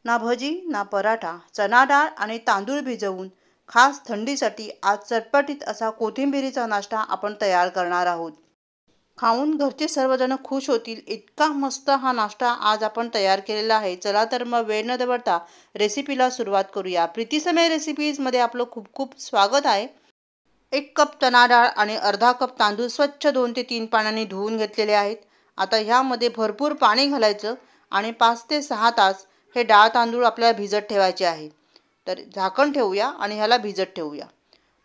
ना भजी ना पराठा, चणा डाळ आणि तांदूळ भिजवून खास थंडीसाठी आज चटपटीत असा कोथिंबिरीचा नाश्ता आपण तयार करणार आहोत. खाऊन घरचे सर्वजण खुश होतील इतका मस्त हा नाश्ता आज आपण तयार केलेला आहे. चला तर मग वेळ न दवडता रेसिपीला सुरुवात करूया. प्रीतीसमय रेसिपीजमध्ये आपलं खूप खूप स्वागत आहे. 1 कप चणा डाळ आणि अर्धा कप तांदूळ स्वच्छ 2 ते 3 पाण्याने धुवून घेतलेले आहेत. आता ह्यामध्ये भरपूर पाणी घालायचं आणि 5 ते 6 तास हे डाळ तांदूळ आपल्याला भिजत ठेवायचे आहे. तर झाकण ठेवूया आणि ह्याला भिजत ठेवूया.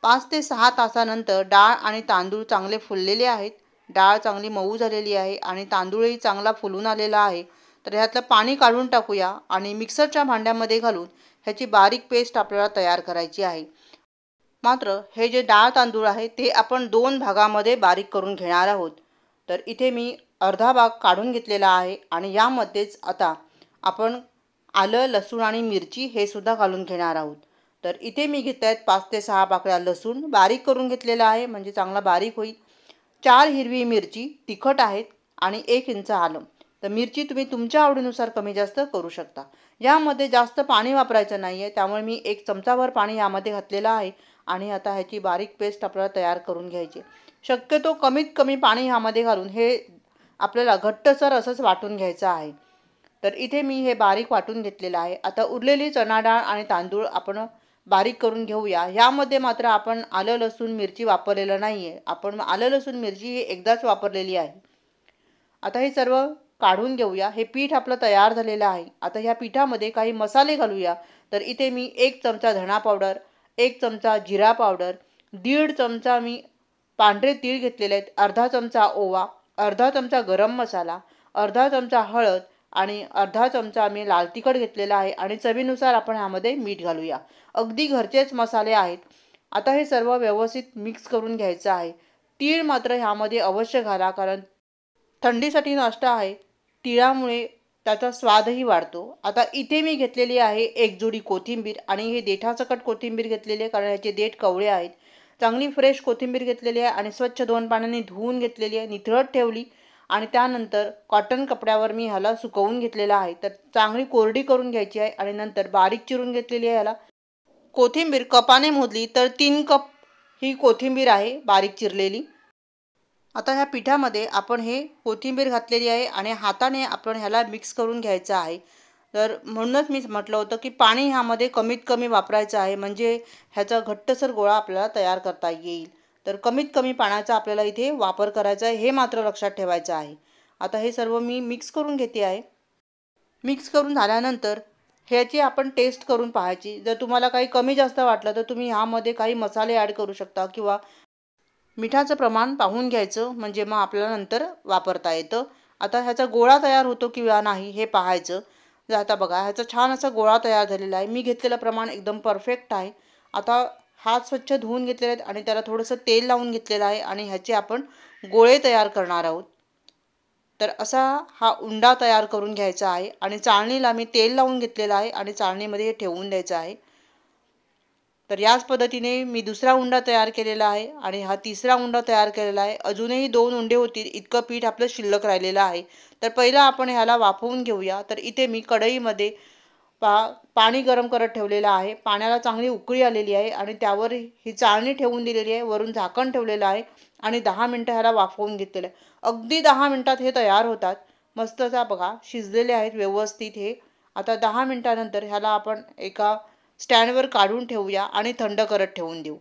5 ते 6 तासानंतर डाळ आणि तांदूळ चांगले फुललेले आहेत. डाळ चांगली मऊ झालेली आहे आणि तांदूळही चांगला फुलून आलेला आहे. तर ह्यातलं पाणी काढून टाकूया आणि मिक्सरच्या भांड्यामध्ये घालून ह्याची बारीक पेस्ट आपल्याला तयार करायची आहे. मात्र हे जे डाळ तांदूळ आहे ते आपण 2 भागामध्ये बारीक करून घेणार आहोत. तर इथे मी अर्धा भाग काढून घेतलेला आहे आणि यामध्येच आता आपण आलं, लसूण आणि मिरची हे सुद्धा घालून घेणार आहोत. तर इथे मी घेत आहेत 5 ते 6 पाकळ्या लसूण बारीक करून घेतलेला आहे, म्हणजे चांगला बारीक होईल. 4 हिरवी मिरची तिखट आहेत आणि 1 इंच आलं. तर मिरची तुम्ही तुमच्या आवडीनुसार कमी जास्त करू शकता. यामध्ये जास्त पाणी वापरायचं नाही आहे, त्यामुळे मी 1 चमचाभर पाणी यामध्ये घातलेलं आहे आणि आता ह्याची बारीक पेस्ट आपल्याला तयार करून घ्यायची. शक्यतो कमीत कमी पाणी ह्यामध्ये घालून हे आपल्याला घट्टसर असंच वाटून घ्यायचं आहे. तर इथे मी हे बारीक वाटून घेतलेलं आहे. आता उरलेली चणा डाळ आणि तांदूळ आपण बारीक करून घेऊया. ह्यामध्ये मात्र आपण आलं, लसूण, मिरची वापरलेलं नाही आहे. आपण आलं, लसूण, मिरची ही एकदाच वापरलेली आहे. आता हे सर्व काढून घेऊया. हे पीठ आपलं तयार झालेलं आहे. आता ह्या पिठामध्ये काही मसाले घालूया. तर इथे मी 1 चमचा धणा पावडर, 1 चमचा जिरा पावडर, 1.5 चमचा मी पांढरे तीळ घेतलेले आहेत, अर्धा चमचा ओवा, अर्धा चमचा गरम मसाला, अर्धा चमचा हळद आणि अर्धा चमचा मी लाल तिखट घेतलेला आहे आणि चवीनुसार आपण ह्यामध्ये मीठ घालूया. अगदी घरचेच मसाले आहेत. आता हे सर्व व्यवस्थित मिक्स करून घ्यायचं आहे. तीळ मात्र ह्यामध्ये अवश्य घाला, कारण थंडीसाठी नाश्ता आहे. तिळामुळे त्याचा स्वादही वाढतो. आता इथे मी घेतलेली आहे 1 जुडी कोथिंबीर आणि हे देठासकट कोथिंबीर घेतलेली आहे, कारण ह्याचे देठ कवळे आहेत. चांगली फ्रेश कोथिंबीर घेतलेली आहे आणि स्वच्छ 2 पाण्याने धुवून घेतलेली आहे, निथळत ठेवली आणि त्यानंतर कॉटन कपड्यावर मी ह्याला सुकवून घेतलेला आहे. तर चांगली कोरडी करून घ्यायची आहे आणि नंतर बारीक चिरून घेतलेली आहे. ह्याला कोथिंबीर कपाने मोजली तर 3 कप ही कोथिंबीर आहे बारीक चिरलेली. आता ह्या पिठामध्ये आपण हे कोथिंबीर घातलेली आहे आणि हाताने आपण ह्याला मिक्स करून घ्यायचं आहे. तर म्हणूनच मी म्हटलं होतं की पाणी ह्यामध्ये कमीत कमी वापरायचं आहे, म्हणजे ह्याचा घट्टसर गोळा आपल्याला तयार करता येईल. तर कमीत कमी पाण्याचा आपल्याला इथे वापर करायचा आहे, हे मात्र लक्षात ठेवायचं आहे. आता हे सर्व मी मिक्स करून घेते आहे. मिक्स करून झाल्यानंतर ह्याची आपण टेस्ट करून पाहायची. जर तुम्हाला काही कमी जास्त वाटलं तर तुम्ही ह्यामध्ये काही मसाले ॲड करू शकता किंवा मिठाचं प्रमाण पाहून घ्यायचं, म्हणजे मग आपल्याला नंतर वापरता येतं. आता ह्याचा गोळा तयार होतो किंवा नाही हे पाहायचं. आता बघा ह्याचा छान असा गोळा तयार झालेला आहे. मी घेतलेलं प्रमाण एकदम परफेक्ट आहे. आता हात स्वच्छ धुवून घेतलेले आहेत आणि त्याला थोडंसं तेल लावून घेतलेलं आहे आणि ह्याचे आपण गोळे तयार करणार आहोत. तर असा हा उंडा तयार करून घ्यायचा आहे आणि चाळणीला मी तेल लावून घेतलेलं आहे आणि चाळणीमध्ये हे ठेवून द्यायचं आहे. तर याच पद्धतीने मी दुसरा उंडा तयार केलेला आहे आणि हा तिसरा उंडा तयार केलेला आहे. अजूनही 2 उंडे होतील इतकं पीठ आपलं शिल्लक राहिलेलं आहे. तर पहिला आपण ह्याला वाफवून घेऊया. तर इथे मी कढईमध्ये पाणी गरम करत ठेवलेलं आहे. पाण्याला चांगली उकळी आलेली आहे आणि त्यावर ही चाळणी ठेवून दिलेली आहे. वरून झाकण ठेवलेलं आहे आणि 10 मिनटं ह्याला वाफवून घेतलेलं आहे. अगदी 10 मिनटात हे तयार होतात. मस्तचा बघा शिजलेले आहेत व्यवस्थित हे. आता 10 मिनटानंतर ह्याला आपण एका स्टँडवर काढून ठेवूया आणि थंड करत ठेवून देऊ.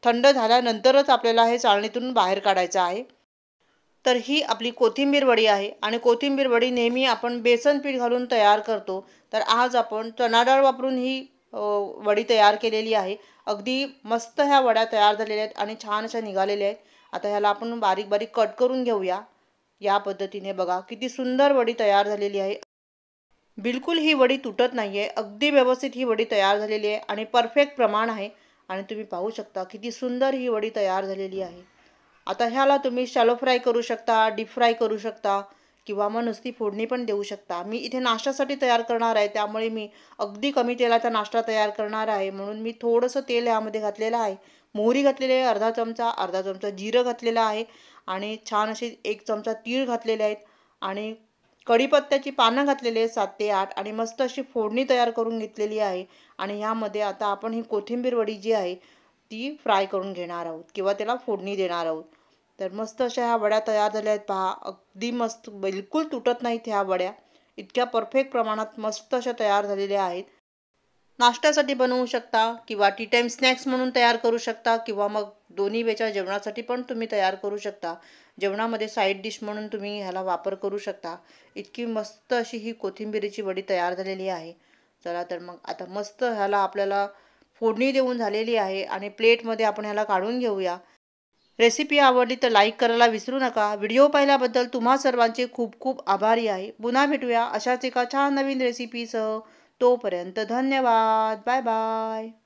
थंड झाल्यानंतरच आपल्याला हे चाळणीतून बाहेर काढायचं आहे. तर ही आपली कोथिंबीर वडी आहे आणि कोथिंबीर वडी नेहमी आपण बेसन पीठ घालून तयार करतो. तर आज आपण चणा डाळ वापरून ही वडी तयार केलेली आहे. अगदी मस्त ह्या वड्या तयार झालेल्या आहेत आणि छान अशा निघालेल्या आहेत. आता ह्याला आपण बारीक बारीक कट करून घेऊया. या पद्धतीने बघा किती सुंदर वडी तयार झालेली आहे. बिलकुल ही वडी तुटत नाही आहे. अगदी व्यवस्थित ही वडी तयार झालेली आहे आणि परफेक्ट प्रमाण आहे आणि तुम्ही पाहू शकता किती सुंदर ही वडी तयार झालेली आहे. आता ह्याला तुम्ही शॅलो फ्राय करू शकता, डीप फ्राय करू शकता किंवा मग नुसती फोडणी पण देऊ शकता. मी इथे नाश्त्यासाठी तयार करणार आहे, त्यामुळे मी अगदी कमी तेलाचा नाश्ता तयार करणार आहे, म्हणून मी थोडंसं तेल यामध्ये घातलेलं आहे. मोहरी घातलेली आहे अर्धा चमचा जिरं घातलेलं आहे आणि छान असे 1 चमचा तीळ घातलेले आहेत आणि कढीपत्त्याची पानं घातलेली आहेत 7 ते 8 आणि मस्त अशी फोडणी तयार करून घेतलेली आहे. आणि ह्यामध्ये आता आपण ही कोथिंबीर वडी जी आहे ती फ्राय करून घेणार आहोत किंवा त्याला फोडणी देणार आहोत. तर मस्त अशा ह्या वड्या तयार झाल्या आहेत पहा. अगदी मस्त, बिलकुल तुटत नाहीत ह्या वड्या. इतक्या परफेक्ट प्रमाणात मस्त अशा तयार झालेल्या आहेत. नाश्त्यासाठी बनवू शकता किंवा टी टाईम स्नॅक्स म्हणून तयार करू शकता किंवा मग दोन्ही वेळच्या जेवणासाठी पण तुम्ही तयार करू शकता. जेवणामध्ये साईड डिश म्हणून तुम्ही ह्याला वापर करू शकता. इतकी मस्त अशी ही कोथिंबिरीची वडी तयार झालेली आहे. चला तर मग आता मस्त ह्याला आपल्याला फोडणी देऊन झालेली आहे आणि प्लेटमध्ये आपण ह्याला काढून घेऊया. रेसिपी आवडली तर लाईक करायला विसरू नका. व्हिडिओ पाहिल्याबद्दल तुम्हा सर्वांचे खूप खूप आभारी आहे. पुन्हा भेटूया अशाच एका छान नवीन रेसिपीसह. तोपर्यंत धन्यवाद. Bye bye.